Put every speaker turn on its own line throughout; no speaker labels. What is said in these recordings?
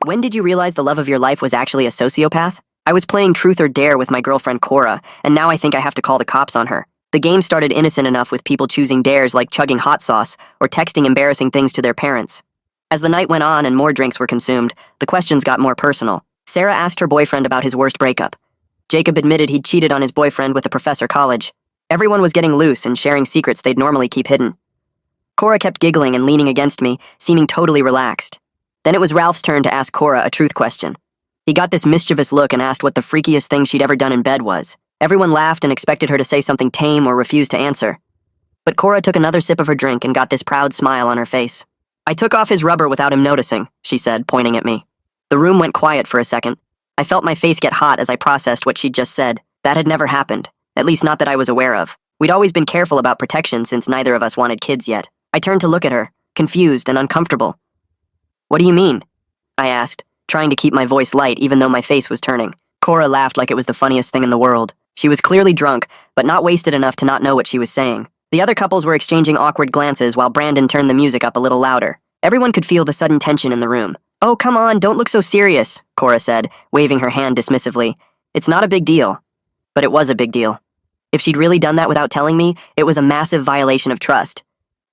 When did you realize the love of your life was actually a sociopath? I was playing Truth or Dare with my girlfriend Cora, and now I think I have to call the cops on her. The game started innocent enough with people choosing dares like chugging hot sauce or texting embarrassing things to their parents. As the night went on and more drinks were consumed, the questions got more personal. Sarah asked her boyfriend about his worst breakup. Jacob admitted he'd cheated on his boyfriend with a professor college. Everyone was getting loose and sharing secrets they'd normally keep hidden. Cora kept giggling and leaning against me, seeming totally relaxed. Then it was Ralph's turn to ask Cora a truth question. He got this mischievous look and asked what the freakiest thing she'd ever done in bed was. Everyone laughed and expected her to say something tame or refused to answer. But Cora took another sip of her drink and got this proud smile on her face. "I took off his rubber without him noticing," she said, pointing at me. The room went quiet for a second. I felt my face get hot as I processed what she'd just said. That had never happened, at least not that I was aware of. We'd always been careful about protection since neither of us wanted kids yet. I turned to look at her, confused and uncomfortable. "What do you mean?" I asked, trying to keep my voice light even though my face was turning. Cora laughed like it was the funniest thing in the world. She was clearly drunk, but not wasted enough to not know what she was saying. The other couples were exchanging awkward glances while Brandon turned the music up a little louder. Everyone could feel the sudden tension in the room. "Oh, come on, don't look so serious," Cora said, waving her hand dismissively. "It's not a big deal." But it was a big deal. If she'd really done that without telling me, it was a massive violation of trust.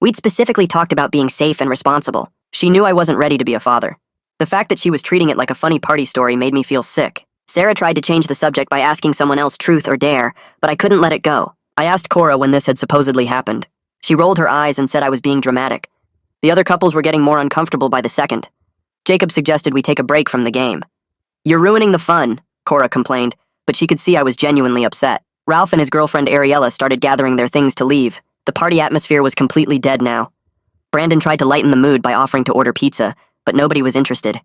We'd specifically talked about being safe and responsible. She knew I wasn't ready to be a father. The fact that she was treating it like a funny party story made me feel sick. Sarah tried to change the subject by asking someone else truth or dare, but I couldn't let it go. I asked Cora when this had supposedly happened. She rolled her eyes and said I was being dramatic. The other couples were getting more uncomfortable by the second. Jacob suggested we take a break from the game. "You're ruining the fun," Cora complained, but she could see I was genuinely upset. Ralph and his girlfriend Ariella started gathering their things to leave. The party atmosphere was completely dead now. Brandon tried to lighten the mood by offering to order pizza, but nobody was interested.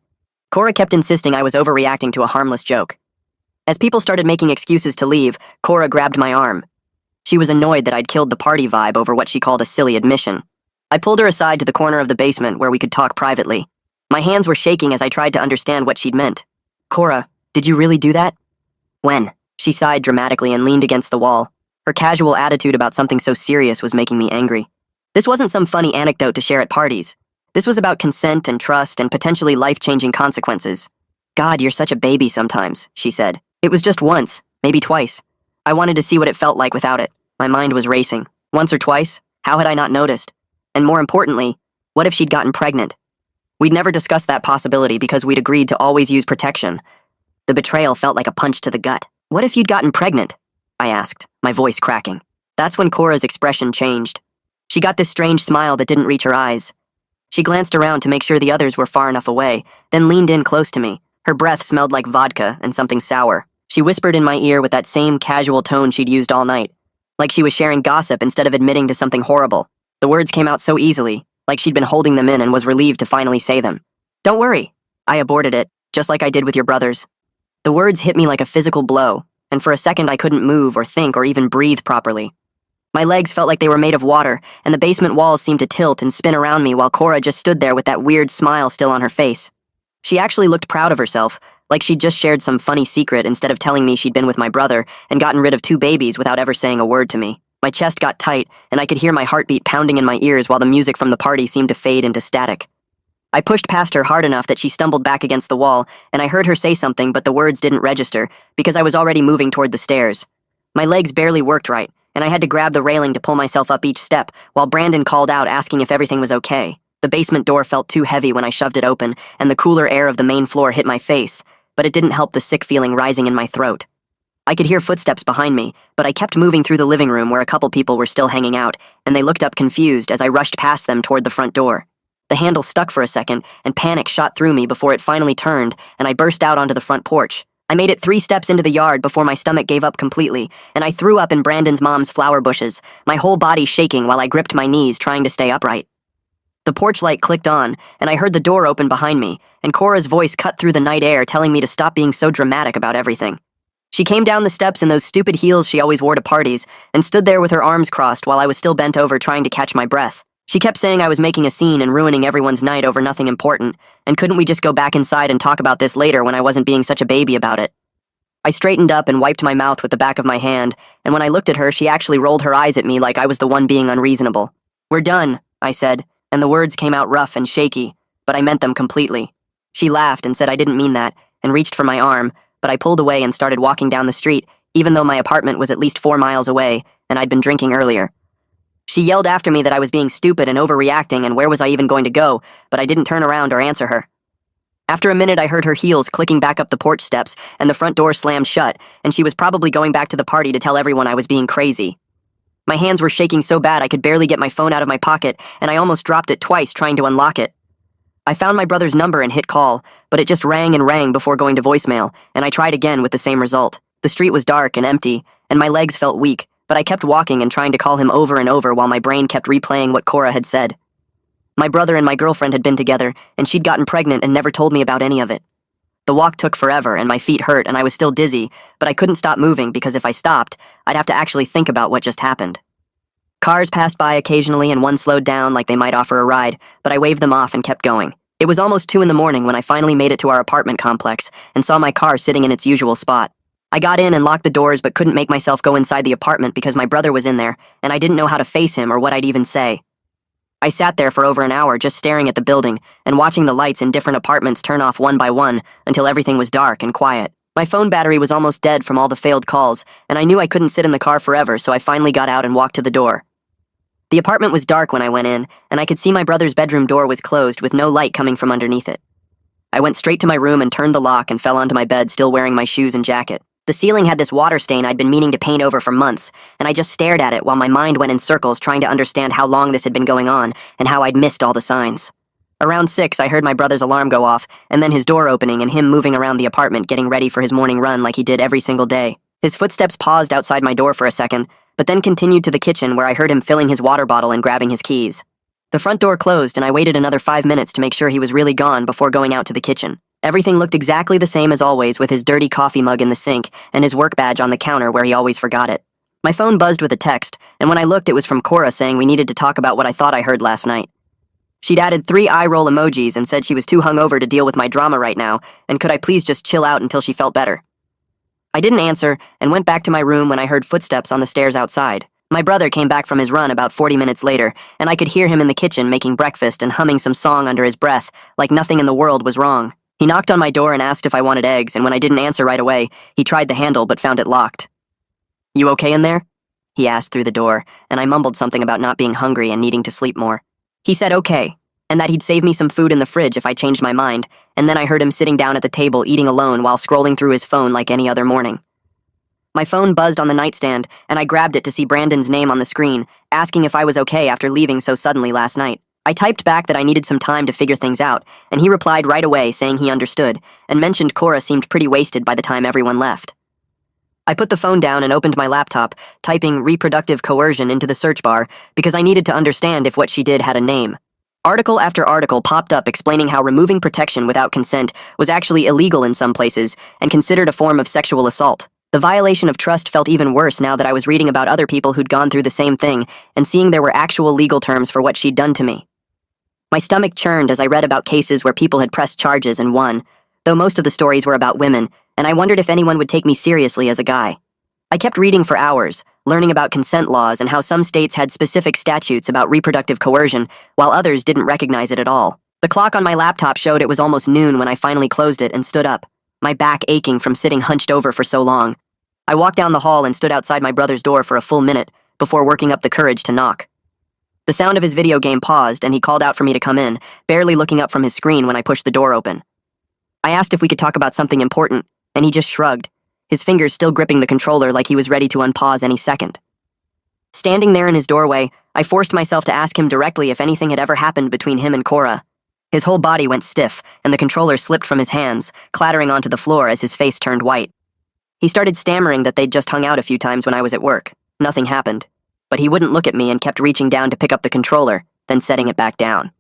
Cora kept insisting I was overreacting to a harmless joke. As people started making excuses to leave, Cora grabbed my arm. She was annoyed that I'd killed the party vibe over what she called a silly admission. I pulled her aside to the corner of the basement where we could talk privately. My hands were shaking as I tried to understand what she'd meant. "Cora, did you really do that?" "When?" She sighed dramatically and leaned against the wall. Her casual attitude about something so serious was making me angry. This wasn't some funny anecdote to share at parties. This was about consent and trust and potentially life-changing consequences. "God, you're such a baby sometimes," she said. "It was just once, maybe twice. I wanted to see what it felt like without it." My mind was racing. Once or twice? How had I not noticed? And more importantly, what if she'd gotten pregnant? We'd never discussed that possibility because we'd agreed to always use protection. The betrayal felt like a punch to the gut. "What if you'd gotten pregnant?" I asked, my voice cracking. That's when Cora's expression changed. She got this strange smile that didn't reach her eyes. She glanced around to make sure the others were far enough away, then leaned in close to me. Her breath smelled like vodka and something sour. She whispered in my ear with that same casual tone she'd used all night, like she was sharing gossip instead of admitting to something horrible. The words came out so easily, like she'd been holding them in and was relieved to finally say them. "Don't worry." I aborted it, just like I did with your brothers. The words hit me like a physical blow, and for a second I couldn't move or think or even breathe properly. My legs felt like they were made of water, and the basement walls seemed to tilt and spin around me while Cora just stood there with that weird smile still on her face. She actually looked proud of herself, like she'd just shared some funny secret instead of telling me she'd been with my brother and gotten rid of 2 babies without ever saying a word to me. My chest got tight, and I could hear my heartbeat pounding in my ears while the music from the party seemed to fade into static. I pushed past her hard enough that she stumbled back against the wall, and I heard her say something, but the words didn't register because I was already moving toward the stairs. My legs barely worked right, and I had to grab the railing to pull myself up each step while Brandon called out asking if everything was okay. The basement door felt too heavy when I shoved it open, and the cooler air of the main floor hit my face, but it didn't help the sick feeling rising in my throat. I could hear footsteps behind me, but I kept moving through the living room where a couple people were still hanging out, and they looked up confused as I rushed past them toward the front door. The handle stuck for a second, and panic shot through me before it finally turned, and I burst out onto the front porch. I made it 3 steps into the yard before my stomach gave up completely, and I threw up in Brandon's mom's flower bushes, my whole body shaking while I gripped my knees trying to stay upright. The porch light clicked on, and I heard the door open behind me, and Cora's voice cut through the night air telling me to stop being so dramatic about everything. She came down the steps in those stupid heels she always wore to parties, and stood there with her arms crossed while I was still bent over trying to catch my breath. She kept saying I was making a scene and ruining everyone's night over nothing important, and couldn't we just go back inside and talk about this later when I wasn't being such a baby about it. I straightened up and wiped my mouth with the back of my hand, and when I looked at her, she actually rolled her eyes at me like I was the one being unreasonable. "We're done," I said, and the words came out rough and shaky, but I meant them completely. She laughed and said I didn't mean that, and reached for my arm, but I pulled away and started walking down the street, even though my apartment was at least 4 miles away, and I'd been drinking earlier. She yelled after me that I was being stupid and overreacting and where was I even going to go, but I didn't turn around or answer her. After a minute, I heard her heels clicking back up the porch steps, and the front door slammed shut, and she was probably going back to the party to tell everyone I was being crazy. My hands were shaking so bad I could barely get my phone out of my pocket, and I almost dropped it twice trying to unlock it. I found my brother's number and hit call, but it just rang and rang before going to voicemail, and I tried again with the same result. The street was dark and empty, and my legs felt weak, but I kept walking and trying to call him over and over while my brain kept replaying what Cora had said. My brother and my girlfriend had been together, and she'd gotten pregnant and never told me about any of it. The walk took forever, and my feet hurt, and I was still dizzy, but I couldn't stop moving because if I stopped, I'd have to actually think about what just happened. Cars passed by occasionally, and one slowed down like they might offer a ride, but I waved them off and kept going. It was almost 2 a.m. when I finally made it to our apartment complex and saw my car sitting in its usual spot. I got in and locked the doors but couldn't make myself go inside the apartment because my brother was in there, and I didn't know how to face him or what I'd even say. I sat there for over an hour just staring at the building and watching the lights in different apartments turn off one by one until everything was dark and quiet. My phone battery was almost dead from all the failed calls, and I knew I couldn't sit in the car forever, so I finally got out and walked to the door. The apartment was dark when I went in, and I could see my brother's bedroom door was closed with no light coming from underneath it. I went straight to my room and turned the lock and fell onto my bed, still wearing my shoes and jacket. The ceiling had this water stain I'd been meaning to paint over for months, and I just stared at it while my mind went in circles trying to understand how long this had been going on and how I'd missed all the signs. Around 6, I heard my brother's alarm go off, and then his door opening and him moving around the apartment getting ready for his morning run like he did every single day. His footsteps paused outside my door for a second, but then continued to the kitchen where I heard him filling his water bottle and grabbing his keys. The front door closed, and I waited another 5 minutes to make sure he was really gone before going out to the kitchen. Everything looked exactly the same as always, with his dirty coffee mug in the sink and his work badge on the counter where he always forgot it. My phone buzzed with a text, and when I looked it was from Cora saying we needed to talk about what I thought I heard last night. She'd added 3 eye-roll emojis and said she was too hungover to deal with my drama right now, and could I please just chill out until she felt better. I didn't answer, and went back to my room when I heard footsteps on the stairs outside. My brother came back from his run about 40 minutes later, and I could hear him in the kitchen making breakfast and humming some song under his breath, like nothing in the world was wrong. He knocked on my door and asked if I wanted eggs, and when I didn't answer right away, he tried the handle but found it locked. "You okay in there?" he asked through the door, and I mumbled something about not being hungry and needing to sleep more. He said okay, and that he'd save me some food in the fridge if I changed my mind, and then I heard him sitting down at the table eating alone while scrolling through his phone like any other morning. My phone buzzed on the nightstand, and I grabbed it to see Brandon's name on the screen, asking if I was okay after leaving so suddenly last night. I typed back that I needed some time to figure things out, and he replied right away saying he understood, and mentioned Cora seemed pretty wasted by the time everyone left. I put the phone down and opened my laptop, typing reproductive coercion into the search bar because I needed to understand if what she did had a name. Article after article popped up explaining how removing protection without consent was actually illegal in some places and considered a form of sexual assault. The violation of trust felt even worse now that I was reading about other people who'd gone through the same thing and seeing there were actual legal terms for what she'd done to me. My stomach churned as I read about cases where people had pressed charges and won, though most of the stories were about women, and I wondered if anyone would take me seriously as a guy. I kept reading for hours, learning about consent laws and how some states had specific statutes about reproductive coercion, while others didn't recognize it at all. The clock on my laptop showed it was almost noon when I finally closed it and stood up, my back aching from sitting hunched over for so long. I walked down the hall and stood outside my brother's door for a full minute before working up the courage to knock. The sound of his video game paused, and he called out for me to come in, barely looking up from his screen when I pushed the door open. I asked if we could talk about something important, and he just shrugged, his fingers still gripping the controller like he was ready to unpause any second. Standing there in his doorway, I forced myself to ask him directly if anything had ever happened between him and Cora. His whole body went stiff, and the controller slipped from his hands, clattering onto the floor as his face turned white. He started stammering that they'd just hung out a few times when I was at work. Nothing happened. But he wouldn't look at me and kept reaching down to pick up the controller, then setting it back down.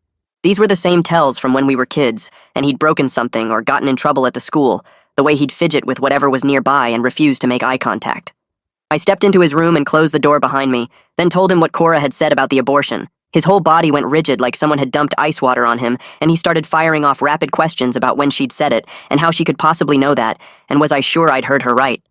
These were the same tells from when we were kids, and he'd broken something or gotten in trouble at the school, the way he'd fidget with whatever was nearby and refuse to make eye contact. I stepped into his room and closed the door behind me, then told him what Cora had said about the abortion. His whole body went rigid like someone had dumped ice water on him, and he started firing off rapid questions about when she'd said it, and how she could possibly know that, and was I sure I'd heard her right.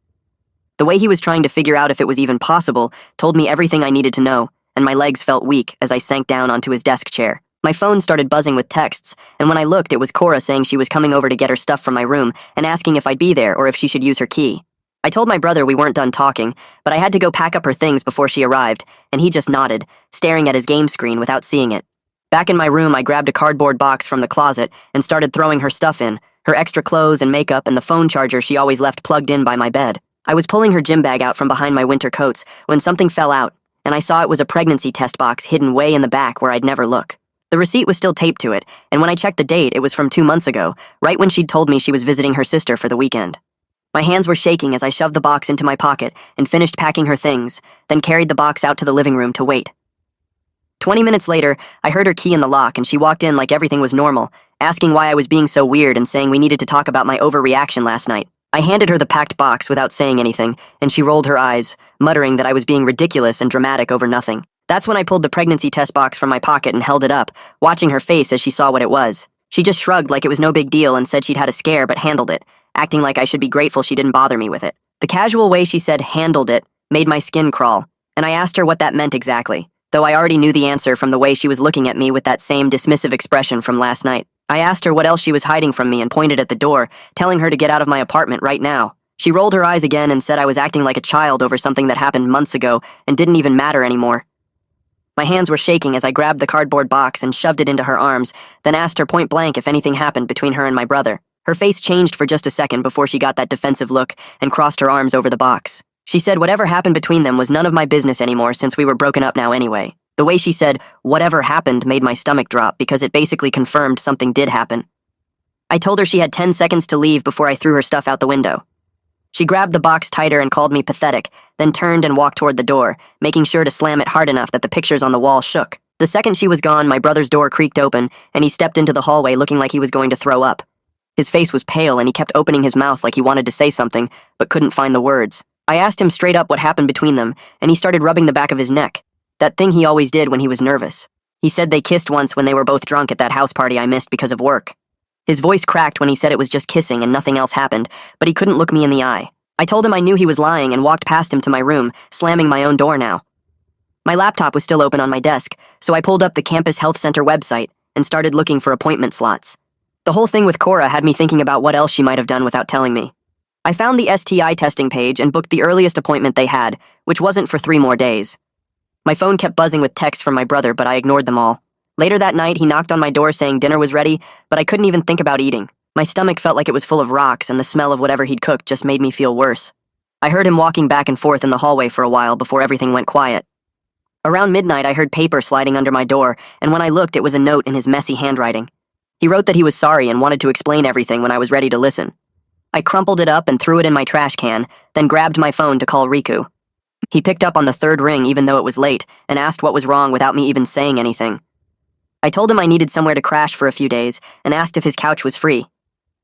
The way he was trying to figure out if it was even possible told me everything I needed to know, and my legs felt weak as I sank down onto his desk chair. My phone started buzzing with texts, and when I looked, it was Cora saying she was coming over to get her stuff from my room and asking if I'd be there or if she should use her key. I told my brother we weren't done talking, but I had to go pack up her things before she arrived, and he just nodded, staring at his game screen without seeing it. Back in my room, I grabbed a cardboard box from the closet and started throwing her stuff in, her extra clothes and makeup and the phone charger she always left plugged in by my bed. I was pulling her gym bag out from behind my winter coats when something fell out, and I saw it was a pregnancy test box hidden way in the back where I'd never look. The receipt was still taped to it, and when I checked the date, it was from 2 months ago, right when she'd told me she was visiting her sister for the weekend. My hands were shaking as I shoved the box into my pocket and finished packing her things, then carried the box out to the living room to wait. 20 minutes later, I heard her key in the lock and she walked in like everything was normal, asking why I was being so weird and saying we needed to talk about my overreaction last night. I handed her the packed box without saying anything, and she rolled her eyes, muttering that I was being ridiculous and dramatic over nothing. That's when I pulled the pregnancy test box from my pocket and held it up, watching her face as she saw what it was. She just shrugged like it was no big deal and said she'd had a scare but handled it, acting like I should be grateful she didn't bother me with it. The casual way she said handled it made my skin crawl, and I asked her what that meant exactly, though I already knew the answer from the way she was looking at me with that same dismissive expression from last night. I asked her what else she was hiding from me and pointed at the door, telling her to get out of my apartment right now. She rolled her eyes again and said I was acting like a child over something that happened months ago and didn't even matter anymore. My hands were shaking as I grabbed the cardboard box and shoved it into her arms, then asked her point blank if anything happened between her and my brother. Her face changed for just a second before she got that defensive look and crossed her arms over the box. She said whatever happened between them was none of my business anymore since we were broken up now anyway. The way she said, whatever happened, made my stomach drop because it basically confirmed something did happen. I told her she had 10 seconds to leave before I threw her stuff out the window. She grabbed the box tighter and called me pathetic, then turned and walked toward the door, making sure to slam it hard enough that the pictures on the wall shook. The second she was gone, my brother's door creaked open, and he stepped into the hallway looking like he was going to throw up. His face was pale and he kept opening his mouth like he wanted to say something, but couldn't find the words. I asked him straight up what happened between them, and he started rubbing the back of his neck. That thing he always did when he was nervous. He said they kissed once when they were both drunk at that house party I missed because of work. His voice cracked when he said it was just kissing and nothing else happened, but he couldn't look me in the eye. I told him I knew he was lying and walked past him to my room, slamming my own door now. My laptop was still open on my desk, so I pulled up the Campus Health Center website and started looking for appointment slots. The whole thing with Cora had me thinking about what else she might have done without telling me. I found the STI testing page and booked the earliest appointment they had, which wasn't for 3 more days. My phone kept buzzing with texts from my brother, but I ignored them all. Later that night, he knocked on my door saying dinner was ready, but I couldn't even think about eating. My stomach felt like it was full of rocks, and the smell of whatever he'd cooked just made me feel worse. I heard him walking back and forth in the hallway for a while before everything went quiet. Around midnight, I heard paper sliding under my door, and when I looked, it was a note in his messy handwriting. He wrote that he was sorry and wanted to explain everything when I was ready to listen. I crumpled it up and threw it in my trash can, then grabbed my phone to call Riku. He picked up on the 3rd ring even though it was late, and asked what was wrong without me even saying anything. I told him I needed somewhere to crash for a few days, and asked if his couch was free.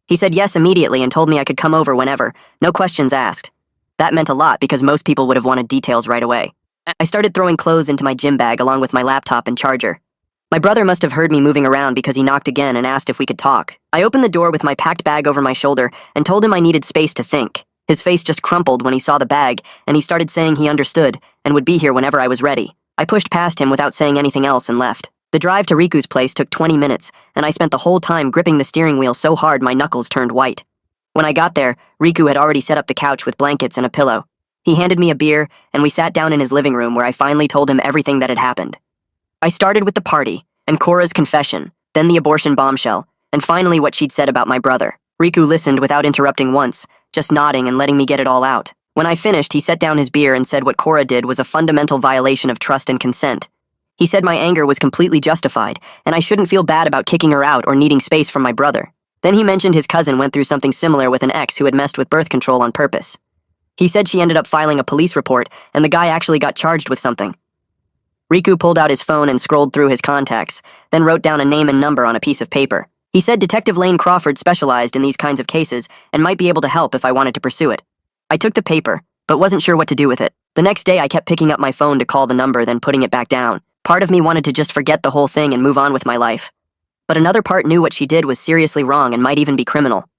He said yes immediately and told me I could come over whenever, no questions asked. That meant a lot because most people would have wanted details right away. I started throwing clothes into my gym bag along with my laptop and charger. My brother must have heard me moving around because he knocked again and asked if we could talk. I opened the door with my packed bag over my shoulder and told him I needed space to think. His face just crumpled when he saw the bag, and he started saying he understood and would be here whenever I was ready. I pushed past him without saying anything else and left. The drive to Riku's place took 20 minutes, and I spent the whole time gripping the steering wheel so hard my knuckles turned white. When I got there, Riku had already set up the couch with blankets and a pillow. He handed me a beer, and we sat down in his living room where I finally told him everything that had happened. I started with the party, and Cora's confession, then the abortion bombshell, and finally what she'd said about my brother. Riku listened without interrupting once, just nodding and letting me get it all out. When I finished, he set down his beer and said what Cora did was a fundamental violation of trust and consent. He said my anger was completely justified, and I shouldn't feel bad about kicking her out or needing space from my brother. Then he mentioned his cousin went through something similar with an ex who had messed with birth control on purpose. He said she ended up filing a police report, and the guy actually got charged with something. Riku pulled out his phone and scrolled through his contacts, then wrote down a name and number on a piece of paper. He said Detective Lane Crawford specialized in these kinds of cases and might be able to help if I wanted to pursue it. I took the paper, but wasn't sure what to do with it. The next day, I kept picking up my phone to call the number, then putting it back down. Part of me wanted to just forget the whole thing and move on with my life. But another part knew what she did was seriously wrong and might even be criminal.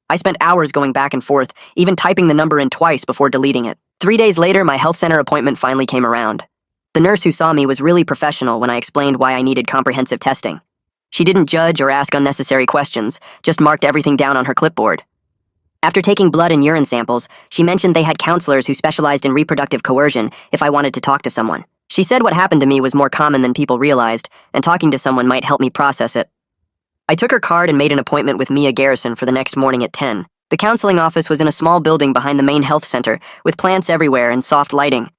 I spent hours going back and forth, even typing the number in twice before deleting it. 3 days later, my health center appointment finally came around. The nurse who saw me was really professional when I explained why I needed comprehensive testing. She didn't judge or ask unnecessary questions, just marked everything down on her clipboard. After taking blood and urine samples, she mentioned they had counselors who specialized in reproductive coercion if I wanted to talk to someone. She said what happened to me was more common than people realized, and talking to someone might help me process it. I took her card and made an appointment with Mia Garrison for the next morning at 10. The counseling office was in a small building behind the main health center, with plants everywhere and soft lighting.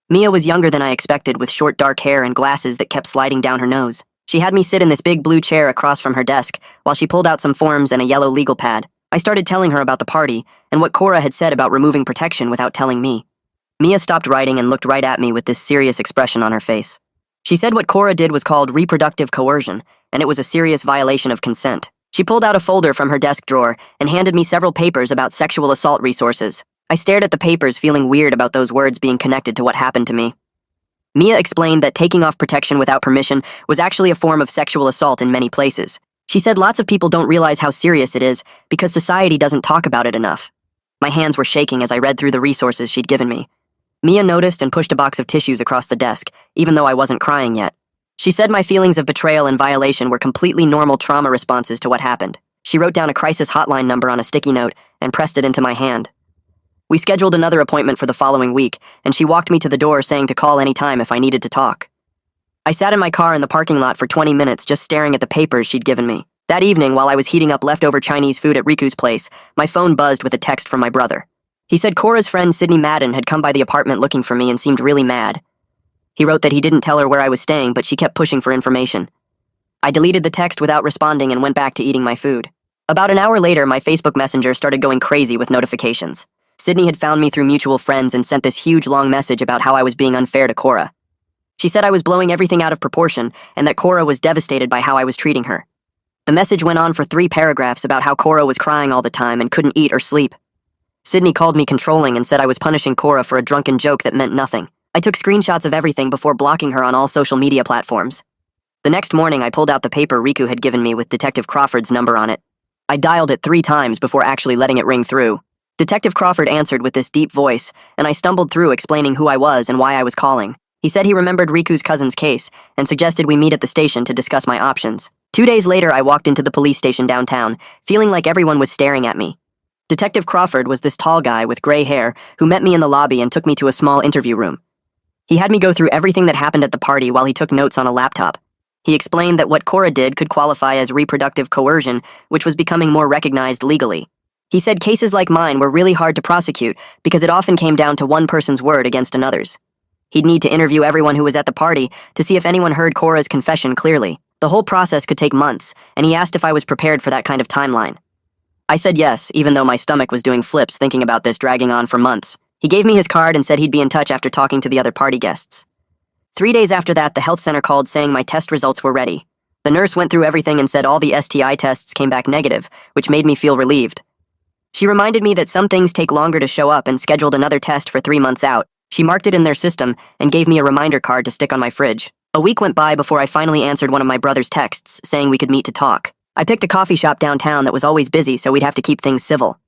Mia was younger than I expected, with short dark hair and glasses that kept sliding down her nose. She had me sit in this big blue chair across from her desk, while she pulled out some forms and a yellow legal pad. I started telling her about the party, and what Cora had said about removing protection without telling me. Mia stopped writing and looked right at me with this serious expression on her face. She said what Cora did was called reproductive coercion, and it was a serious violation of consent. She pulled out a folder from her desk drawer and handed me several papers about sexual assault resources. I stared at the papers, feeling weird about those words being connected to what happened to me. Mia explained that taking off protection without permission was actually a form of sexual assault in many places. She said lots of people don't realize how serious it is because society doesn't talk about it enough. My hands were shaking as I read through the resources she'd given me. Mia noticed and pushed a box of tissues across the desk, even though I wasn't crying yet. She said my feelings of betrayal and violation were completely normal trauma responses to what happened. She wrote down a crisis hotline number on a sticky note and pressed it into my hand. We scheduled another appointment for the following week, and she walked me to the door saying to call any time if I needed to talk. I sat in my car in the parking lot for 20 minutes just staring at the papers she'd given me. That evening, while I was heating up leftover Chinese food at Riku's place, my phone buzzed with a text from my brother. He said Cora's friend Sydney Madden had come by the apartment looking for me and seemed really mad. He wrote that he didn't tell her where I was staying, but she kept pushing for information. I deleted the text without responding and went back to eating my food. About an hour later, my Facebook Messenger started going crazy with notifications. Sydney had found me through mutual friends and sent this huge long message about how I was being unfair to Cora. She said I was blowing everything out of proportion and that Cora was devastated by how I was treating her. The message went on for 3 paragraphs about how Cora was crying all the time and couldn't eat or sleep. Sydney called me controlling and said I was punishing Cora for a drunken joke that meant nothing. I took screenshots of everything before blocking her on all social media platforms. The next morning, I pulled out the paper Riku had given me with Detective Crawford's number on it. I dialed it 3 times before actually letting it ring through. Detective Crawford answered with this deep voice, and I stumbled through explaining who I was and why I was calling. He said he remembered Riku's cousin's case and suggested we meet at the station to discuss my options. 2 days later, I walked into the police station downtown, feeling like everyone was staring at me. Detective Crawford was this tall guy with gray hair who met me in the lobby and took me to a small interview room. He had me go through everything that happened at the party while he took notes on a laptop. He explained that what Cora did could qualify as reproductive coercion, which was becoming more recognized legally. He said cases like mine were really hard to prosecute because it often came down to one person's word against another's. He'd need to interview everyone who was at the party to see if anyone heard Cora's confession clearly. The whole process could take months, and he asked if I was prepared for that kind of timeline. I said yes, even though my stomach was doing flips thinking about this dragging on for months. He gave me his card and said he'd be in touch after talking to the other party guests. 3 days after that, the health center called saying my test results were ready. The nurse went through everything and said all the STI tests came back negative, which made me feel relieved. She reminded me that some things take longer to show up and scheduled another test for 3 months out. She marked it in their system and gave me a reminder card to stick on my fridge. A week went by before I finally answered one of my brother's texts saying we could meet to talk. I picked a coffee shop downtown that was always busy, so we'd have to keep things civil.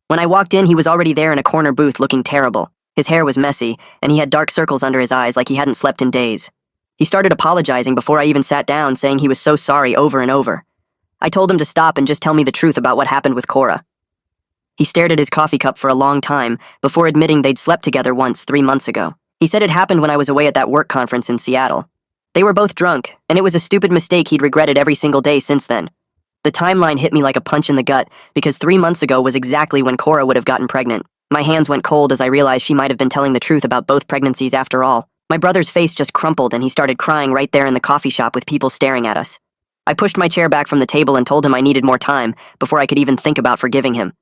When I walked in, he was already there in a corner booth looking terrible. His hair was messy, and he had dark circles under his eyes like he hadn't slept in days. He started apologizing before I even sat down, saying he was so sorry over and over. I told him to stop and just tell me the truth about what happened with Cora. He stared at his coffee cup for a long time before admitting they'd slept together once 3 months ago. He said it happened when I was away at that work conference in Seattle. They were both drunk, and it was a stupid mistake he'd regretted every single day since then. The timeline hit me like a punch in the gut because 3 months ago was exactly when Cora would have gotten pregnant. My hands went cold as I realized she might have been telling the truth about both pregnancies after all. My brother's face just crumpled and he started crying right there in the coffee shop with people staring at us. I pushed my chair back from the table and told him I needed more time before I could even think about forgiving him.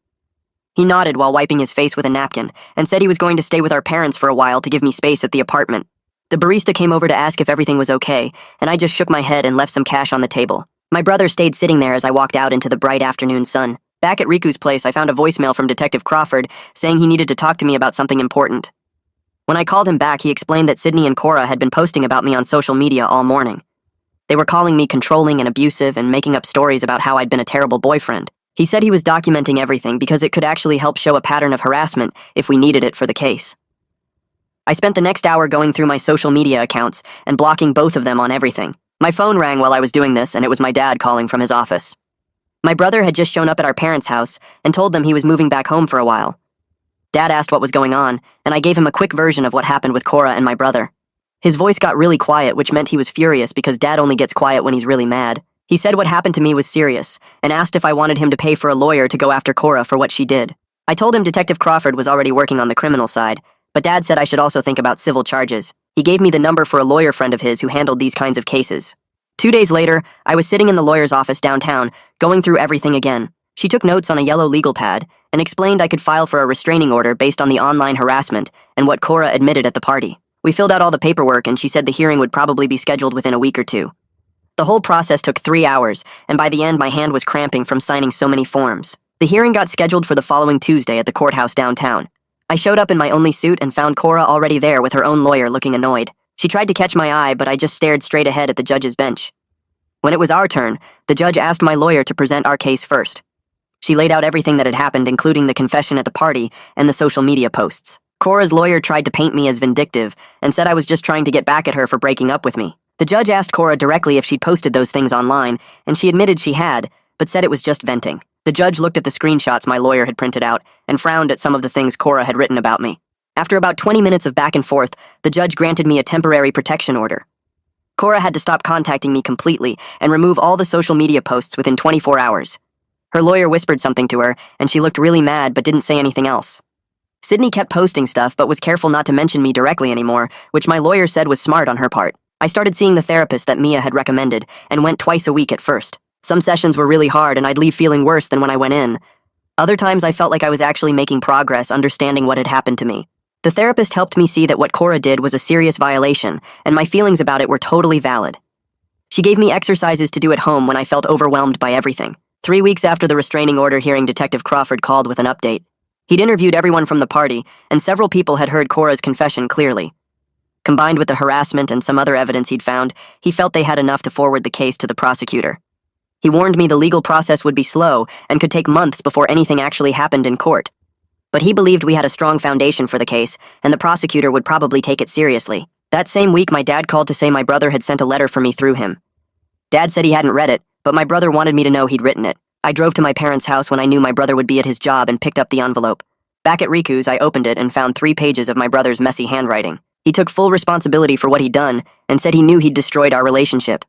He nodded while wiping his face with a napkin and said he was going to stay with our parents for a while to give me space at the apartment. The barista came over to ask if everything was okay, and I just shook my head and left some cash on the table. My brother stayed sitting there as I walked out into the bright afternoon sun. Back at Riku's place, I found a voicemail from Detective Crawford saying he needed to talk to me about something important. When I called him back, he explained that Sydney and Cora had been posting about me on social media all morning. They were calling me controlling and abusive and making up stories about how I'd been a terrible boyfriend. He said he was documenting everything because it could actually help show a pattern of harassment if we needed it for the case. I spent the next hour going through my social media accounts and blocking both of them on everything. My phone rang while I was doing this, and it was my dad calling from his office. My brother had just shown up at our parents' house and told them he was moving back home for a while. Dad asked what was going on, and I gave him a quick version of what happened with Cora and my brother. His voice got really quiet, which meant he was furious because Dad only gets quiet when he's really mad. He said what happened to me was serious, and asked if I wanted him to pay for a lawyer to go after Cora for what she did. I told him Detective Crawford was already working on the criminal side, but Dad said I should also think about civil charges. He gave me the number for a lawyer friend of his who handled these kinds of cases. 2 days later, I was sitting in the lawyer's office downtown, going through everything again. She took notes on a yellow legal pad and explained I could file for a restraining order based on the online harassment and what Cora admitted at the party. We filled out all the paperwork, and she said the hearing would probably be scheduled within a week or two. The whole process took 3 hours, and by the end my hand was cramping from signing so many forms. The hearing got scheduled for the following Tuesday at the courthouse downtown. I showed up in my only suit and found Cora already there with her own lawyer looking annoyed. She tried to catch my eye, but I just stared straight ahead at the judge's bench. When it was our turn, the judge asked my lawyer to present our case first. She laid out everything that had happened, including the confession at the party and the social media posts. Cora's lawyer tried to paint me as vindictive and said I was just trying to get back at her for breaking up with me. The judge asked Cora directly if she'd posted those things online, and she admitted she had, but said it was just venting. The judge looked at the screenshots my lawyer had printed out and frowned at some of the things Cora had written about me. After about 20 minutes of back and forth, the judge granted me a temporary protection order. Cora had to stop contacting me completely and remove all the social media posts within 24 hours. Her lawyer whispered something to her, and she looked really mad but didn't say anything else. Sydney kept posting stuff but was careful not to mention me directly anymore, which my lawyer said was smart on her part. I started seeing the therapist that Mia had recommended and went twice a week at first. Some sessions were really hard and I'd leave feeling worse than when I went in. Other times I felt like I was actually making progress understanding what had happened to me. The therapist helped me see that what Cora did was a serious violation, and my feelings about it were totally valid. She gave me exercises to do at home when I felt overwhelmed by everything. 3 weeks after the restraining order hearing, Detective Crawford called with an update. He'd interviewed everyone from the party, and several people had heard Cora's confession clearly. Combined with the harassment and some other evidence he'd found, he felt they had enough to forward the case to the prosecutor. He warned me the legal process would be slow and could take months before anything actually happened in court. But he believed we had a strong foundation for the case, and the prosecutor would probably take it seriously. That same week, my dad called to say my brother had sent a letter for me through him. Dad said he hadn't read it, but my brother wanted me to know he'd written it. I drove to my parents' house when I knew my brother would be at his job and picked up the envelope. Back at Riku's, I opened it and found 3 pages of my brother's messy handwriting. He took full responsibility for what he'd done and said he knew he'd destroyed our relationship.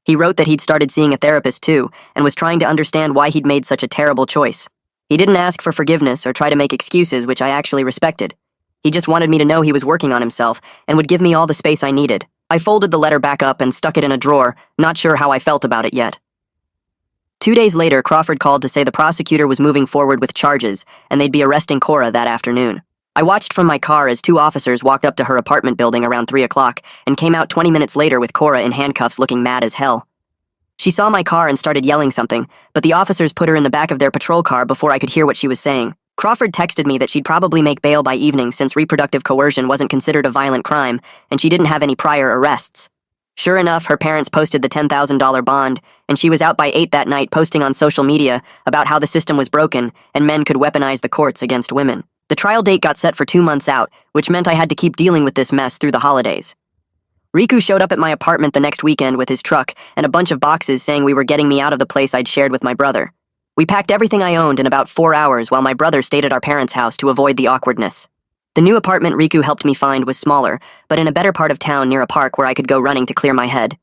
He wrote that he'd started seeing a therapist too and was trying to understand why he'd made such a terrible choice. He didn't ask for forgiveness or try to make excuses, which I actually respected. He just wanted me to know he was working on himself and would give me all the space I needed. I folded the letter back up and stuck it in a drawer, not sure how I felt about it yet. 2 days later, Crawford called to say the prosecutor was moving forward with charges and they'd be arresting Cora that afternoon. I watched from my car as 2 officers walked up to her apartment building around 3 o'clock and came out 20 minutes later with Cora in handcuffs looking mad as hell. She saw my car and started yelling something, but the officers put her in the back of their patrol car before I could hear what she was saying. Crawford texted me that she'd probably make bail by evening since reproductive coercion wasn't considered a violent crime and she didn't have any prior arrests. Sure enough, her parents posted the $10,000 bond, and she was out by 8 that night posting on social media about how the system was broken and men could weaponize the courts against women. The trial date got set for 2 months out, which meant I had to keep dealing with this mess through the holidays. Riku showed up at my apartment the next weekend with his truck and a bunch of boxes saying we were getting me out of the place I'd shared with my brother. We packed everything I owned in about 4 hours while my brother stayed at our parents' house to avoid the awkwardness. The new apartment Riku helped me find was smaller, but in a better part of town near a park where I could go running to clear my head.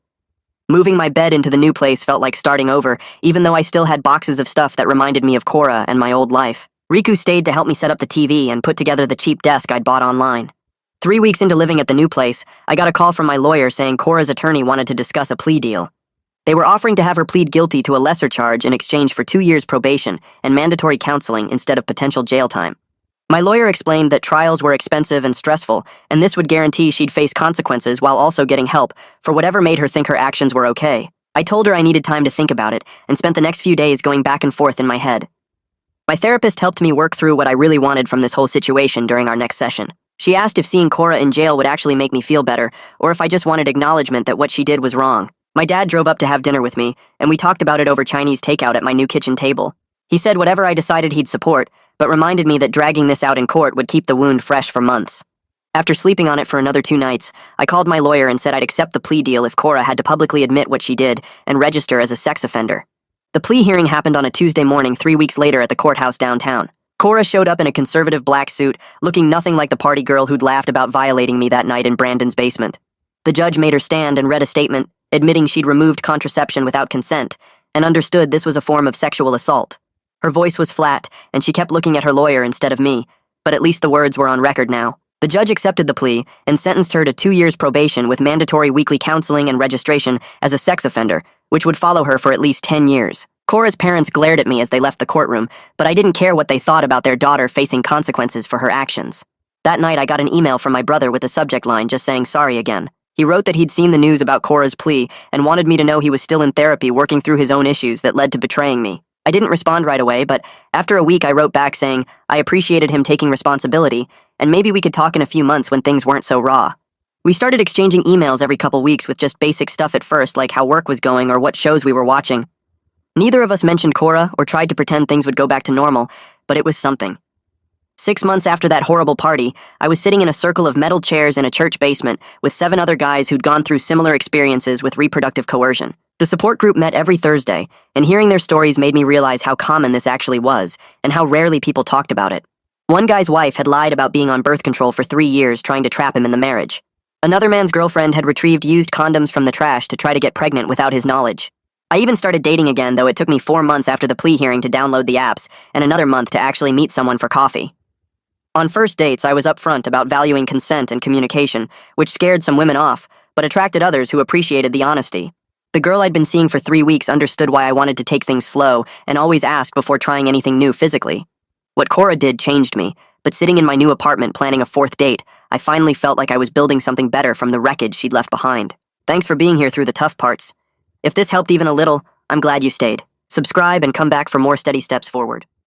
Moving my bed into the new place felt like starting over, even though I still had boxes of stuff that reminded me of Cora and my old life. Riku stayed to help me set up the TV and put together the cheap desk I'd bought online. 3 weeks into living at the new place, I got a call from my lawyer saying Cora's attorney wanted to discuss a plea deal. They were offering to have her plead guilty to a lesser charge in exchange for 2 years probation and mandatory counseling instead of potential jail time. My lawyer explained that trials were expensive and stressful, and this would guarantee she'd face consequences while also getting help for whatever made her think her actions were okay. I told her I needed time to think about it and spent the next few days going back and forth in my head. My therapist helped me work through what I really wanted from this whole situation during our next session. She asked if seeing Cora in jail would actually make me feel better, or if I just wanted acknowledgement that what she did was wrong. My dad drove up to have dinner with me, and we talked about it over Chinese takeout at my new kitchen table. He said whatever I decided he'd support, but reminded me that dragging this out in court would keep the wound fresh for months. After sleeping on it for another 2 nights, I called my lawyer and said I'd accept the plea deal if Cora had to publicly admit what she did and register as a sex offender. The plea hearing happened on a Tuesday morning 3 weeks later at the courthouse downtown. Cora showed up in a conservative black suit, looking nothing like the party girl who'd laughed about violating me that night in Brandon's basement. The judge made her stand and read a statement, admitting she'd removed contraception without consent, and understood this was a form of sexual assault. Her voice was flat, and she kept looking at her lawyer instead of me, but at least the words were on record now. The judge accepted the plea and sentenced her to 2 years probation with mandatory weekly counseling and registration as a sex offender, which would follow her for at least 10 years. Cora's parents glared at me as they left the courtroom, but I didn't care what they thought about their daughter facing consequences for her actions. That night, I got an email from my brother with a subject line just saying sorry again. He wrote that he'd seen the news about Cora's plea and wanted me to know he was still in therapy working through his own issues that led to betraying me. I didn't respond right away, but after a week I wrote back saying I appreciated him taking responsibility, and maybe we could talk in a few months when things weren't so raw. We started exchanging emails every couple weeks with just basic stuff at first, like how work was going or what shows we were watching. Neither of us mentioned Cora or tried to pretend things would go back to normal, but it was something. 6 months after that horrible party, I was sitting in a circle of metal chairs in a church basement with 7 other guys who'd gone through similar experiences with reproductive coercion. The support group met every Thursday, and hearing their stories made me realize how common this actually was and how rarely people talked about it. One guy's wife had lied about being on birth control for 3 years, trying to trap him in the marriage. Another man's girlfriend had retrieved used condoms from the trash to try to get pregnant without his knowledge. I even started dating again, though it took me 4 months after the plea hearing to download the apps and another month to actually meet someone for coffee. On first dates, I was upfront about valuing consent and communication, which scared some women off, but attracted others who appreciated the honesty. The girl I'd been seeing for 3 weeks understood why I wanted to take things slow and always asked before trying anything new physically. What Cora did changed me, but sitting in my new apartment planning a 4th date, I finally felt like I was building something better from the wreckage she'd left behind. Thanks for being here through the tough parts. If this helped even a little, I'm glad you stayed. Subscribe and come back for more steady steps forward.